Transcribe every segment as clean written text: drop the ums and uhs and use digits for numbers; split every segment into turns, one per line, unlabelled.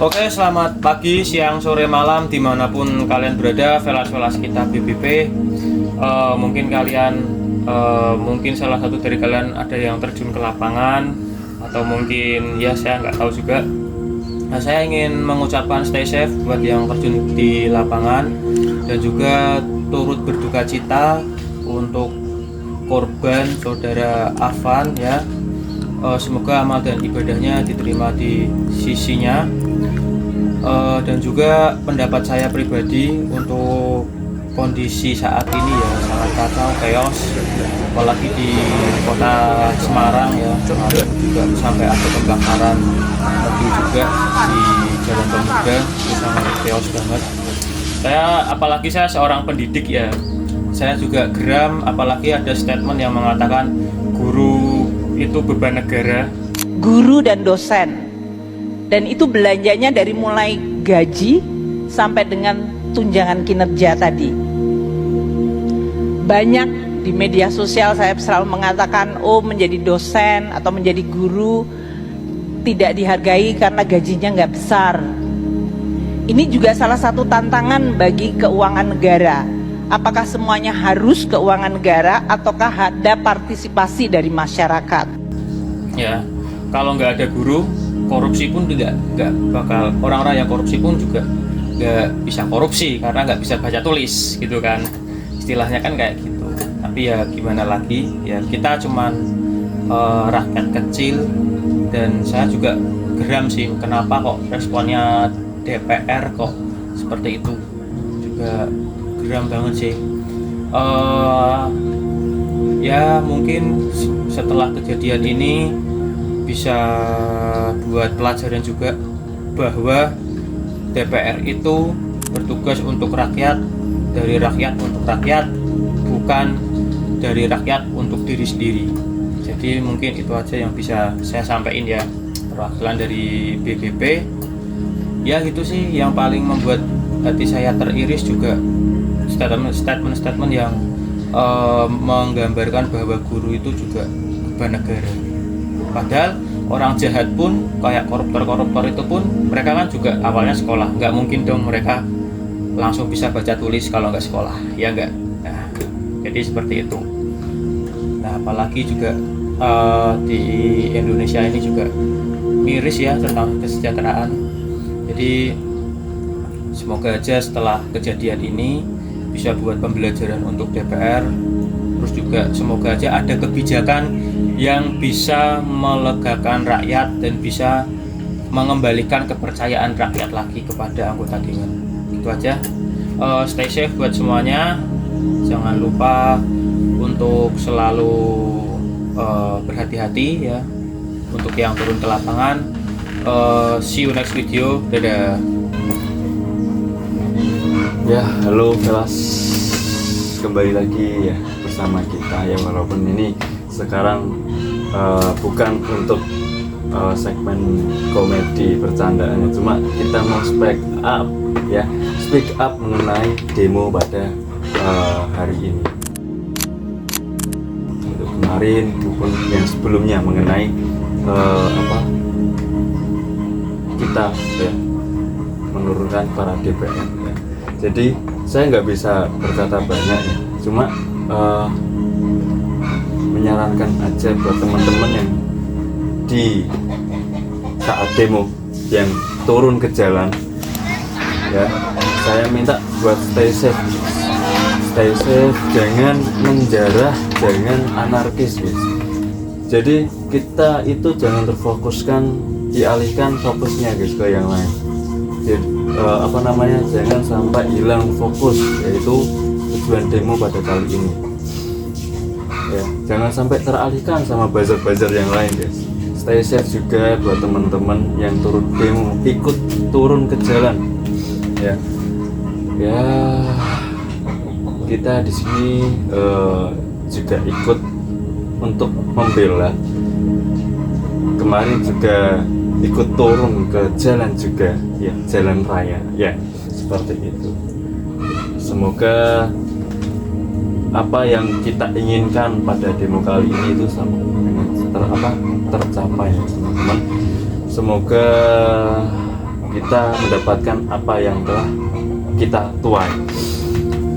Oke, selamat pagi, siang, sore, malam, dimanapun kalian berada, velas-velas kita BBP. Mungkin kalian, mungkin salah satu dari kalian ada yang terjun ke lapangan, atau mungkin ya saya nggak tahu juga. Nah, saya ingin mengucapkan stay safe buat yang terjun di lapangan, dan juga turut berduka cita untuk korban saudara Afan ya. Semoga amal dan ibadahnya diterima di sisinya. Dan juga pendapat saya pribadi untuk kondisi saat ini ya sangat kacau, chaos, apalagi di kota Semarang ya. Kemarin juga sampai ada kebakaran mobil juga di Jalan Pemuda, itu sangat chaos banget. Apalagi saya seorang pendidik ya, saya juga geram apalagi ada statement yang mengatakan guru itu beban negara.
Guru dan dosen, dan itu belanjanya dari mulai gaji sampai dengan tunjangan kinerja tadi. Banyak di media sosial saya selalu mengatakan, oh menjadi dosen atau menjadi guru tidak dihargai karena gajinya nggak besar. Ini juga salah satu tantangan bagi keuangan negara. Apakah semuanya harus keuangan negara ataukah ada partisipasi dari masyarakat?
Ya, kalau nggak ada guru, korupsi pun nggak bakal, orang-orang yang korupsi pun juga nggak bisa korupsi karena nggak bisa baca tulis gitu kan, istilahnya kan kayak gitu. Tapi ya gimana lagi ya, kita cuman rakyat kecil. Dan saya juga geram sih kenapa kok responnya DPR kok seperti itu, juga geram banget sih. Ya mungkin setelah kejadian ini bisa buat pelajaran juga bahwa DPR itu bertugas untuk rakyat, dari rakyat untuk rakyat, bukan dari rakyat untuk diri sendiri. Jadi mungkin itu aja yang bisa saya sampaikan ya, perwakilan dari BBP. Ya gitu sih yang paling membuat hati saya teriris, juga statement yang menggambarkan bahwa guru itu juga beban negara. Padahal orang jahat pun kayak koruptor itu pun mereka kan juga awalnya sekolah. Nggak mungkin dong mereka langsung bisa baca tulis kalau nggak sekolah, ya nggak? Nah, jadi seperti itu. Nah, apalagi juga di Indonesia ini juga miris ya tentang kesejahteraan. Jadi semoga aja setelah kejadian ini bisa buat pembelajaran untuk DPR. Terus juga semoga aja ada kebijakan yang bisa melegakan rakyat dan bisa mengembalikan kepercayaan rakyat lagi kepada anggota dewan. Gitu aja. Stay safe buat semuanya. Jangan lupa untuk selalu berhati-hati ya untuk yang turun ke lapangan. See you next video. Dadah.
Ya, halo Velas, kembali lagi ya bersama kita ya, walaupun ini sekarang bukan untuk segmen komedi bercandaan, cuma kita mau speak up mengenai demo pada hari ini. Untuk kemarin maupun yang sebelumnya mengenai kita ya menurunkan para DPR ya. Jadi saya nggak bisa berkata banyak ya, cuma menyarankan aja buat teman-teman yang di saat demo yang turun ke jalan ya, saya minta buat stay safe, jangan menjarah, jangan anarkis guys. Jadi kita itu jangan terfokuskan, dialihkan fokusnya guys ke yang lain. Jadi, jangan sampai hilang fokus, yaitu tujuan demo pada kali ini ya, jangan sampai teralihkan sama buzzer-buzzer yang lain guys. Stay safe juga buat teman-teman yang turun demo, ikut turun ke jalan ya. Kita di sini juga ikut untuk membela. Kemarin juga ikut turun ke jalan juga ya, jalan raya ya, seperti itu. Semoga apa yang kita inginkan pada demo kali ini itu tercapai ya teman-teman. Semoga kita mendapatkan apa yang telah kita tuai.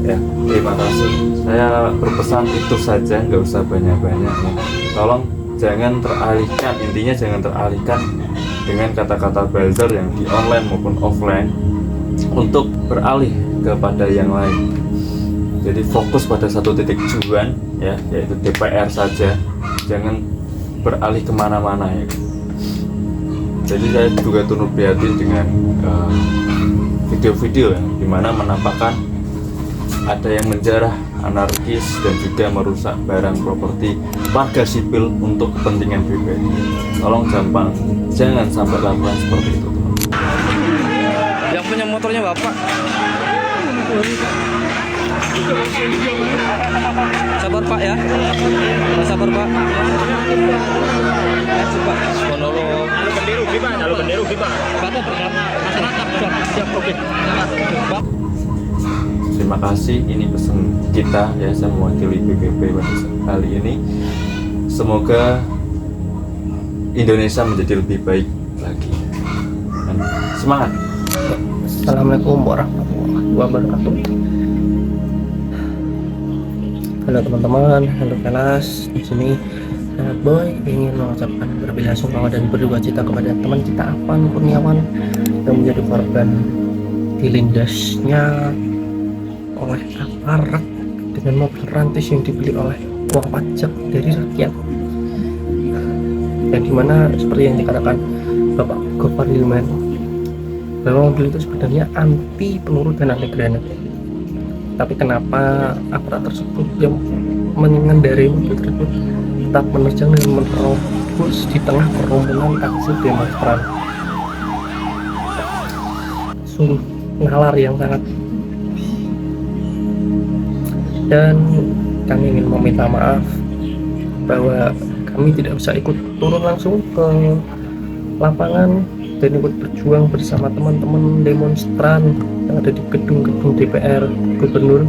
Ya, terima kasih. Saya berpesan itu saja, nggak usah banyak-banyak ya. Tolong jangan teralihkan, intinya jangan teralihkan dengan kata-kata buzzer yang di online maupun offline untuk beralih kepada yang lain. Jadi fokus pada satu titik tujuan ya, yaitu DPR saja, jangan beralih kemana-mana ya. Jadi saya juga turut prihatin dengan video-video yang dimana menampakkan ada yang menjarah, anarkis, dan juga merusak barang properti warga sipil untuk kepentingan pribadi. Tolong jangan sampai lakukan seperti itu, teman.
Yang punya motornya bapak. Sabar pak ya. Sabar pak. Coba. Monolog. Halo benderu gimana? Bapak masyarakat. Siap oke.
Terima kasih, ini pesan kita ya, saya mewakili BPP kali ini. Semoga Indonesia menjadi lebih baik lagi. Dan semangat.
Assalamualaikum warahmatullahi wabarakatuh. Halo teman-teman, halo kelas. Di sini Boy ingin mengucapkan berbela-sungkawa dan berduka cita kepada teman kita Afan Kurniawan yang menjadi korban dilindasnya oleh aparat dengan mobil rantis yang dibeli oleh uang pajak dari rakyat. Dan dimana seperti yang dikatakan Bapak Gopar Hilman, bahwa mobil itu sebenarnya anti peluru dan anti granat. Tapi kenapa aparat tersebut yang mengendarai mobil tersebut tetap menerjang dan menerobos di tengah kerumunan aksi demonstran? Sungguh nalar yang sangat. Dan kami ingin meminta maaf bahwa kami tidak bisa ikut turun langsung ke lapangan dan ikut berjuang bersama teman-teman demonstran yang ada di gedung-gedung DPR Gubernur.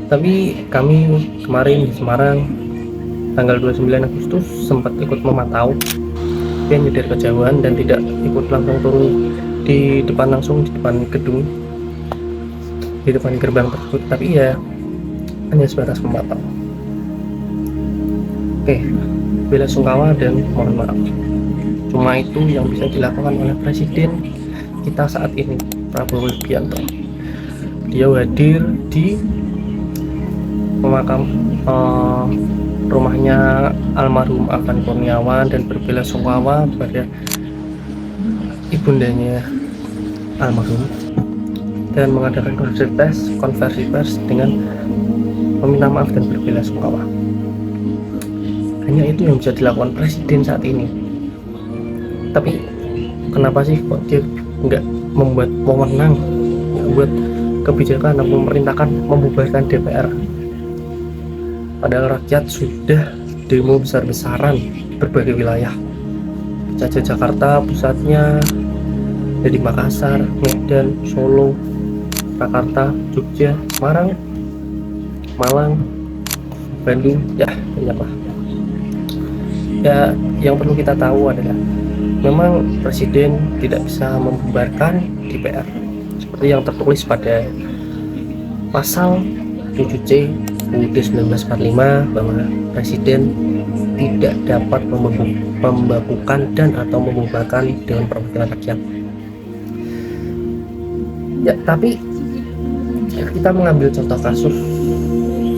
Tapi kami kemarin di Semarang tanggal 29 Agustus sempat ikut memantau dan dari kejauhan dan tidak ikut langsung turun di depan langsung di depan gedung, di depan gerbang tersebut, tapi ya hanya sebatas memantau. Oke, bela-sungkawa dan mohon maaf. Cuma itu yang bisa dilakukan oleh Presiden kita saat ini, Prabowo Subianto. Dia hadir di rumahnya almarhum Afan Kurniawan dan berbela-sungkawa kepada ibundanya almarhum dan mengadakan konversi pers dengan meminta maaf dan berbela-sungkawa. Hanya itu yang bisa dilakukan Presiden saat ini. Tapi kenapa sih kok dia nggak membuat wewenang, nggak buat kebijakan atau memerintahkan membubarkan DPR? Padahal rakyat sudah demo besar-besaran di berbagai wilayah. Caca Jakarta pusatnya, dari Makassar, Medan, Solo, Jakarta, Jogja, Semarang, Malang, Bandung, ya banyak lah. Ya, yang perlu kita tahu adalah memang Presiden tidak bisa membubarkan DPR seperti yang tertulis pada pasal 7C UUD 1945 bahwa Presiden tidak dapat membakukan dan atau membubarkan Dewan Perwakilan Rakyat. Ya, tapi kita mengambil contoh kasus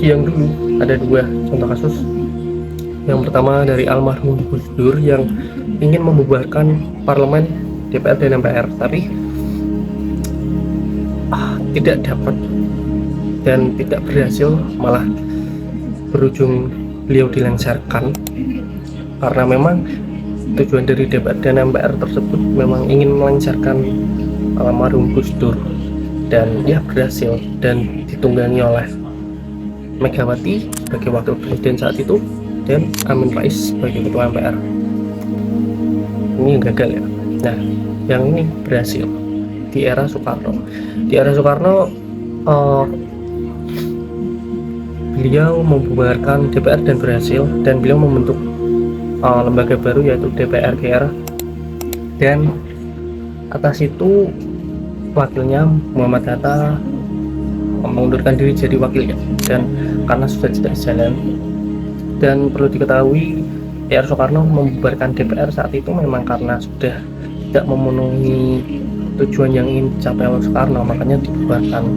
yang dulu, ada dua contoh kasus. Yang pertama dari almarhum Gus Dur yang ingin membubarkan parlemen, DPR dan MPR, tapi tidak dapat dan tidak berhasil, malah berujung beliau dilengsarkan karena memang tujuan dari DPR dan MPR tersebut memang ingin melengsarkan almarhum Gus Dur, dan dia berhasil dan ditunggangi oleh Megawati sebagai wakil presiden saat itu dan Amin Rais sebagai ketua MPR. Ini gagal ya. Nah, yang ini berhasil di era Soekarno. Di era Soekarno beliau membubarkan DPR dan berhasil, dan beliau membentuk lembaga baru yaitu DPR GR dan atas itu wakilnya Muhammad Hatta mengundurkan diri jadi wakilnya, dan karena sudah tidak jalan. Dan perlu diketahui R. Soekarno membubarkan DPR saat itu memang karena sudah tidak memenuhi tujuan yang ingin dicapai oleh Soekarno, makanya dibubarkan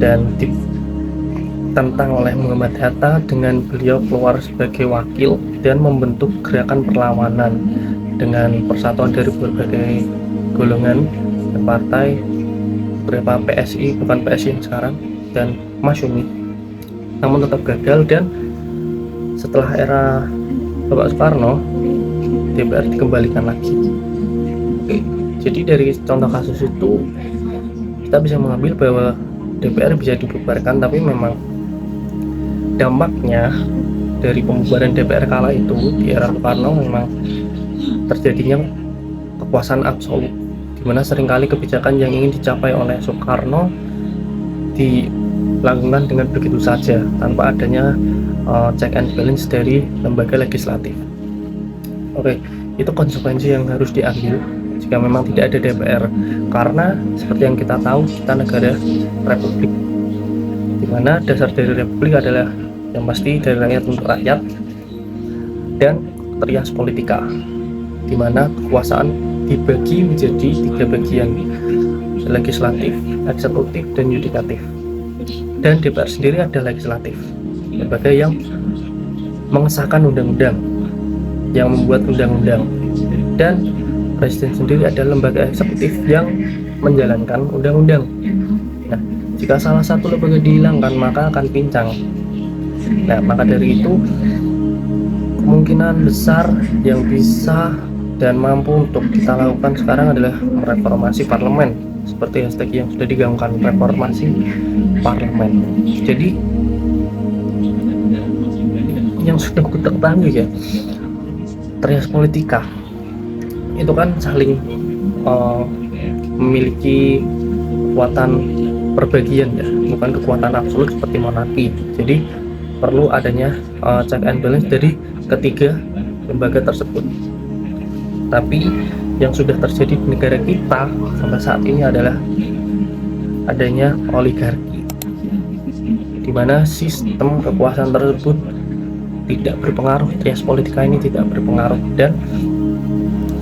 dan ditentang oleh Muhammad Hatta dengan beliau keluar sebagai wakil dan membentuk gerakan perlawanan dengan persatuan dari berbagai golongan dan partai, beberapa PSI, bukan PSI yang sekarang, dan Masyumi, namun tetap gagal. Dan setelah era Bapak Soekarno, DPR dikembalikan lagi. Oke, jadi dari contoh kasus itu kita bisa mengambil bahwa DPR bisa dibubarkan, tapi memang dampaknya dari pembubaran DPR kala itu di era Soekarno memang terjadinya kekuasaan absolut, di mana seringkali kebijakan yang ingin dicapai oleh Soekarno dilakukan dengan begitu saja tanpa adanya check and balance dari lembaga legislatif. Oke, itu konsekuensi yang harus diambil jika memang tidak ada DPR, karena seperti yang kita tahu kita negara republik, di mana dasar dari republik adalah yang pasti dari rakyat untuk rakyat dan trias politika, di mana kekuasaan dibagi menjadi 3 bagian, legislatif, eksekutif, dan yudikatif. Dan DPR sendiri ada legislatif, lembaga yang mengesahkan undang-undang, yang membuat undang-undang, dan presiden sendiri adalah lembaga eksekutif yang menjalankan undang-undang. Nah, jika salah satu lembaga dihilangkan maka akan pincang. Nah, maka dari itu kemungkinan besar yang bisa dan mampu untuk kita lakukan sekarang adalah mereformasi parlemen, seperti hashtag yang sudah digaungkan, reformasi parlemen. Jadi yang sudah kita ketahui ya, trias politika itu kan saling memiliki kekuatan perbagian ya, bukan kekuatan absolut seperti monarki. Jadi perlu adanya check and balance dari ketiga lembaga tersebut. Tapi yang sudah terjadi di negara kita sampai saat ini adalah adanya oligarki, di mana sistem kekuasaan tersebut tidak berpengaruh, trias politika ini tidak berpengaruh. Dan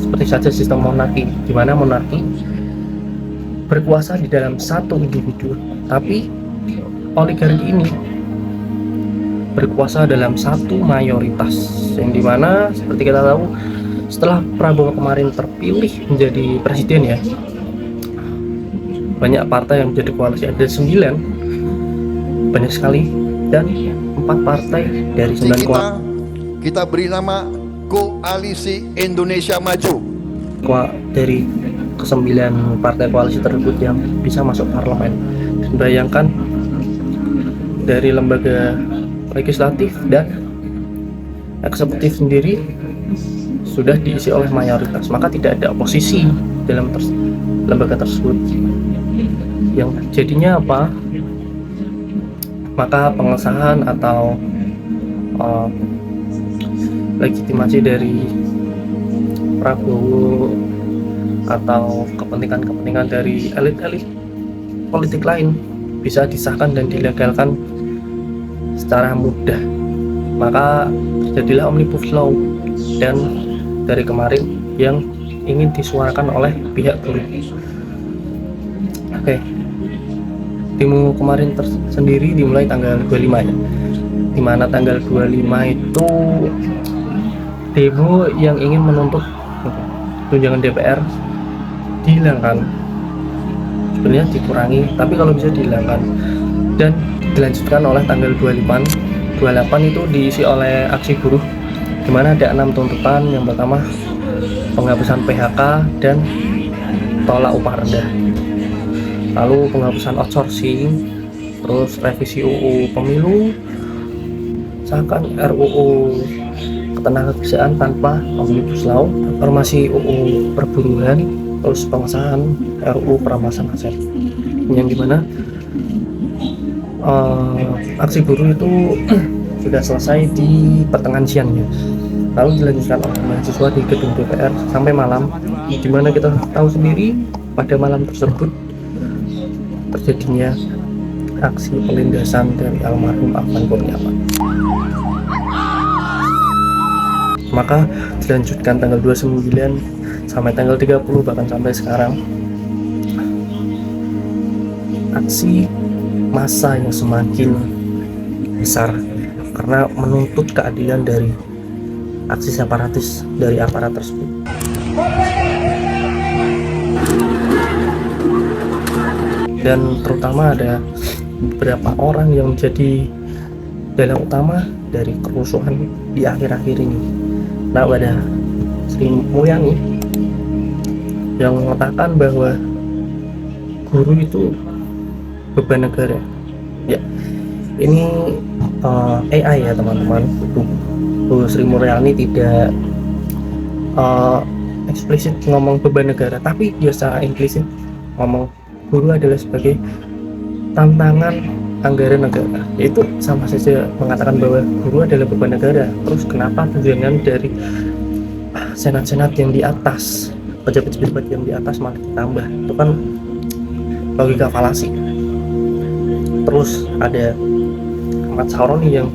seperti saja sistem monarki, di mana monarki berkuasa di dalam satu individu, tapi oligarki ini berkuasa dalam satu mayoritas, yang dimana seperti kita tahu setelah Prabowo kemarin terpilih menjadi presiden ya, banyak partai yang menjadi koalisi, ada 9, banyak sekali, dan 4 partai dari 9 koalisi
kita beri nama Koalisi Indonesia Maju.
Dari ke-9 partai koalisi tersebut yang bisa masuk parlemen. Dan bayangkan dari lembaga legislatif dan eksekutif sendiri sudah diisi oleh mayoritas, maka tidak ada oposisi dalam lembaga tersebut. Yang jadinya apa? Maka pengesahan atau legitimasi dari Prabowo atau kepentingan-kepentingan dari elit-elit politik lain bisa disahkan dan dilegalkan secara mudah. Maka terjadilah Omnibus Law dan dari kemarin yang ingin disuarakan oleh pihak buruh. Oke, demo kemarin sendiri dimulai tanggal 25 ya, dimana tanggal 25 itu demo yang ingin menuntut tunjangan DPR dihilangkan, sebenarnya dikurangi, tapi kalau bisa dihilangkan, dan dilanjutkan oleh tanggal 28 itu diisi oleh aksi buruh, dimana ada 6 tuntutan. Yang pertama penghapusan PHK dan tolak upah rendah, lalu penghapusan outsourcing, terus revisi UU Pemilu, sahkan RUU Ketenagakerjaan tanpa Omnibus Law, reformasi UU Perburuan, terus pengesahan RUU Perampasan Aset, yang dimana aksi buruh itu sudah selesai di pertengahan siang ya. lalu dilanjutkan oleh mahasiswa di gedung DPR sampai malam, di mana kita tahu sendiri pada malam tersebut terjadinya aksi penindasan dari almarhum Afan Kurniawan. Maka dilanjutkan tanggal 29 sampai tanggal 30, bahkan sampai sekarang, aksi massa yang semakin besar karena menuntut keadilan dari aksi separatis dari aparat tersebut. Dan terutama ada beberapa orang yang menjadi dalang utama dari kerusuhan di akhir-akhir ini. Nah, ada Sri Mulyani yang mengatakan bahwa guru itu beban negara. Ya, ini AI ya teman-teman. Bu Sri Mulyani tidak eksplisit ngomong beban negara, tapi dia secara implisit ngomong guru adalah sebagai tantangan anggaran negara. Itu sama saja mengatakan bahwa guru adalah beban negara. Terus kenapa tunjangan dari senat-senat yang di atas, pejabat-pejabat yang di atas malah ditambah? Itu kan logika falasi. Terus ada Ahmad Sahroni yang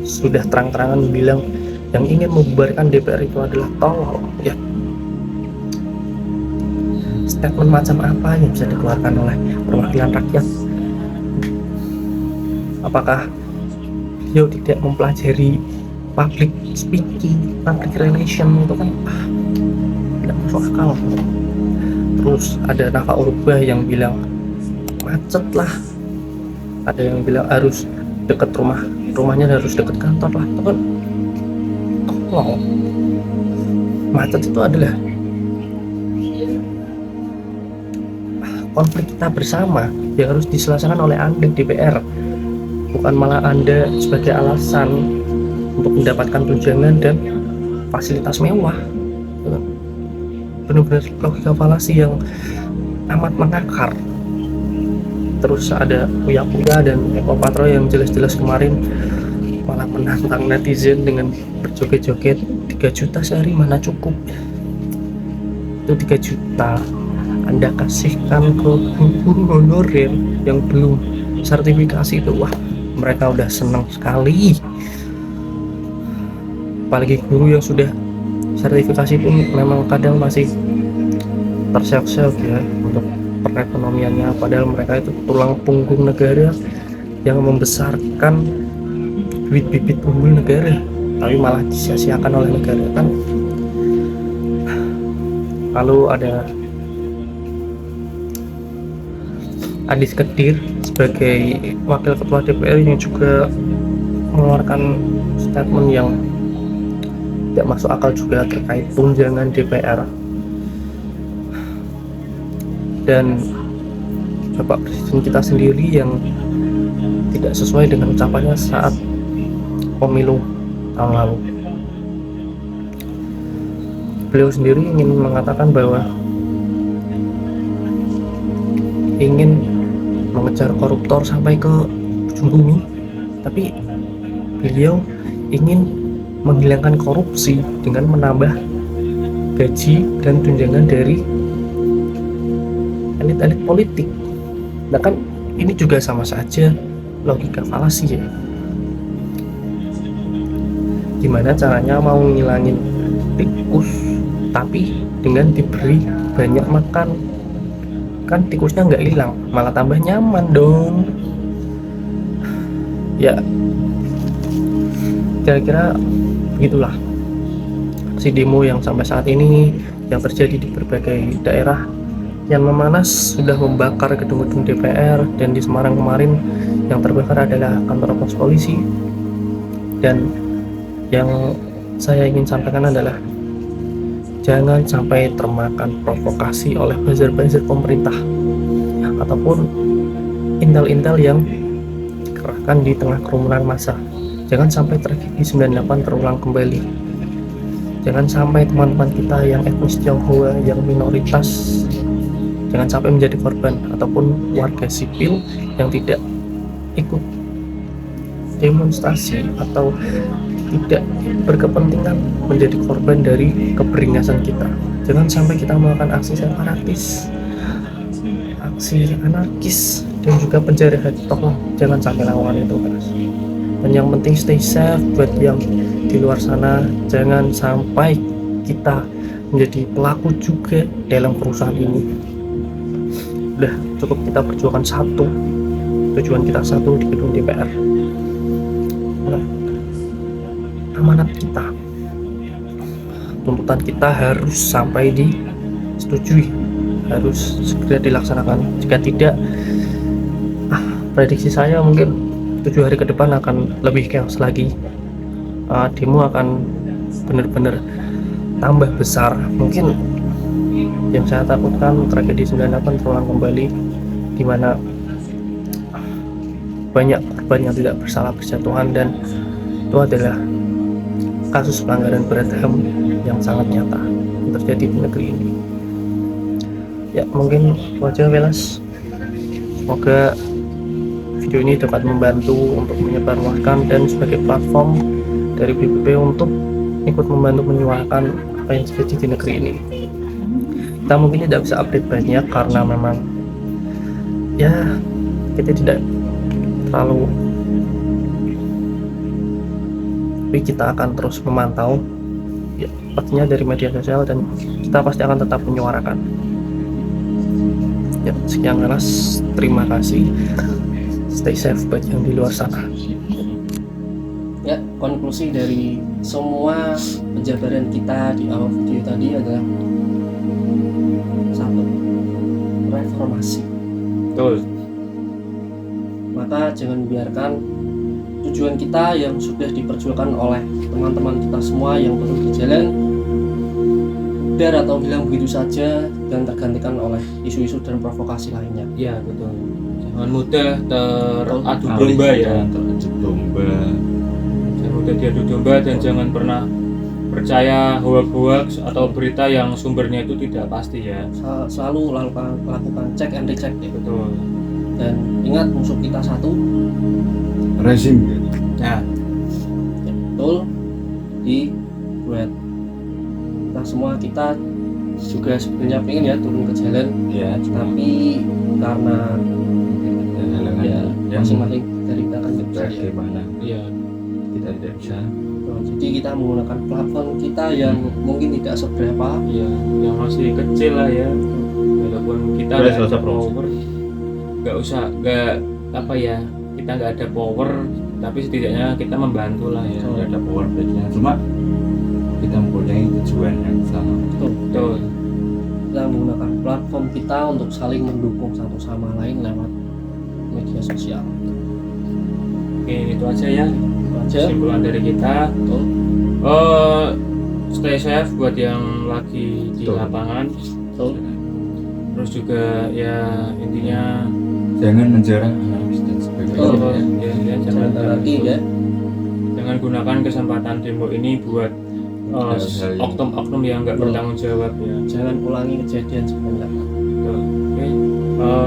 sudah terang-terangan bilang yang ingin membubarkan DPR itu adalah tolol. Ya, statement macam apa yang bisa dikeluarkan oleh perwakilan rakyat? Apakah beliau tidak mempelajari public speaking, public relation? Itu kan tidak masuk akal. Terus ada Nafa Urbah yang bilang macet lah, ada yang bilang harus dekat rumahnya harus dekat kantor lah. Itu kan tolong. Macet itu adalah konflik kita bersama yang harus diselesaikan oleh Anda DPR, bukan malah Anda sebagai alasan untuk mendapatkan tunjangan dan fasilitas mewah. Benar-benar logika falasi yang amat mengakar. Terus ada Uya dan Eko Patro yang jelas-jelas kemarin malah menantang netizen dengan berjoget-joget 3 juta sehari mana cukup. Itu 3 juta Anda kasihkan ke guru honorer yang belum sertifikasi itu, wah mereka udah senang sekali. Apalagi guru yang sudah sertifikasi pun memang kadang masih terseok-seok ya untuk perekonomiannya, padahal mereka itu tulang punggung negara yang membesarkan bibit-bibit unggul negara, tapi malah disia-siakan oleh negara kan. Lalu ada Adis Kedir sebagai wakil ketua DPR yang juga mengeluarkan statement yang tidak masuk akal juga terkait tunjangan DPR. Dan Bapak Presiden kita sendiri yang tidak sesuai dengan ucapannya saat pemilu tahun lalu. Beliau sendiri ingin mengatakan bahwa ingin mengejar koruptor sampai ke ujung bumi, tapi beliau ingin menghilangkan korupsi dengan menambah gaji dan tunjangan dari elit-elit politik. Nah kan ini juga sama saja logika falasi ya. Gimana caranya mau ngilangin tikus tapi dengan diberi banyak makan? Kan tikusnya nggak hilang, malah tambah nyaman dong. Ya kira-kira begitulah aksi demo yang sampai saat ini yang terjadi di berbagai daerah yang memanas sudah membakar gedung-gedung DPR, dan di Semarang kemarin yang terbakar adalah kantor pos polisi. Dan yang saya ingin sampaikan adalah jangan sampai termakan provokasi oleh buzzer-buzzer pemerintah ataupun intel-intel yang dikerahkan di tengah kerumunan massa. Jangan sampai tragedi 98 terulang kembali. Jangan sampai teman-teman kita yang etnis Tionghoa, yang minoritas, jangan sampai menjadi korban, ataupun warga sipil yang tidak ikut demonstrasi atau tidak berkepentingan menjadi korban dari keberingasan kita. Jangan sampai kita melakukan aksi separatis, aksi anarkis, dan juga penjarahan. Tolong jangan sampai lakukan itu, guys. Dan yang penting stay safe buat yang di luar sana. Jangan sampai kita menjadi pelaku juga dalam perusahaan ini. Udah cukup kita perjuangkan satu, tujuan kita satu di gedung DPR. Nah, amanat kita, tuntutan kita harus sampai disetujui, harus segera dilaksanakan. Jika tidak, prediksi saya mungkin 7 hari ke depan akan lebih chaos lagi. Demo akan benar-benar tambah besar. Mungkin yang saya takutkan tragedi 98 terulang kembali, di mana banyak korban yang tidak bersalah berjatuhan, dan itu adalah kasus pelanggaran berat HAM yang sangat nyata yang terjadi di negeri ini. Ya mungkin itu aja, Velas. Semoga video ini dapat membantu untuk menyebarluaskan dan sebagai platform dari BPP untuk ikut membantu menyuarakan apa yang terjadi di negeri ini. Kita mungkin tidak bisa update banyak karena memang ya kita tidak terlalu, tapi kita akan terus memantau ya, pastinya dari media sosial, dan kita pasti akan tetap menyuarakan. Ya, sekian Velas, terima kasih, stay safe buat yang di luar sana.
Ya, konklusi dari semua penjabaran kita di awal video tadi adalah satu, reformasi.
Betul.
Maka jangan biarkan tujuan kita yang sudah diperjuangkan oleh teman-teman kita semua yang turun di jalan pudar atau hilang begitu saja dan tergantikan oleh isu-isu dan provokasi lainnya.
Iya, betul. Jangan mudah teradu domba ya.
Teradu domba.
Jangan mudah diadu domba, dan jangan pernah percaya hoax atau berita yang sumbernya itu tidak pasti ya.
Selalu lakukan cek and recheck ya.
Betul.
Dan ingat, musuh kita satu,
Rezim.
Nah,
ya, betul, di duet. Nah, semua kita juga sebenarnya pengen ya turun ke jalan,
Ya,
tapi karena ya
yang
masing-masing dari kita kan nggak bisa ya.
bagaimana
iya.
kita tidak bisa.
Jadi kita menggunakan platform kita yang mungkin tidak seberapa,
Iya, yang masih kecil lah ya. Walaupun kita
Boleh
nggak ada
selesai promosi.
power, nggak apa ya, kita nggak ada power, tapi setidaknya kita membantu lah ya.
Tidak ada power backnya, cuma kita mempunyai tujuan yang sama.
Betul.
kita menggunakan platform kita untuk saling mendukung satu sama lain lewat media sosial.
Oke, itu aja ya
Itu aja.
kesimpulan dari kita.
Betul.
Stay safe buat yang lagi di
Betul.
lapangan.
Betul.
Terus juga ya intinya
Jangan menjarah anarkis dan sebagainya.
Oh,
jangan
lagi ya.
jangan gunakan kesempatan demo ini buat
Hal-hal yang-
oknum-oknum yang nggak bertanggung jawab ya.
Jangan ulangi kejadian sebelumnya.
Betul. Oke,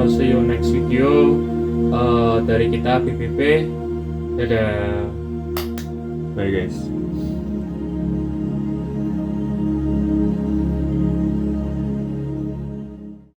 see you next video dari kita BPP. Dadah.
Bye guys.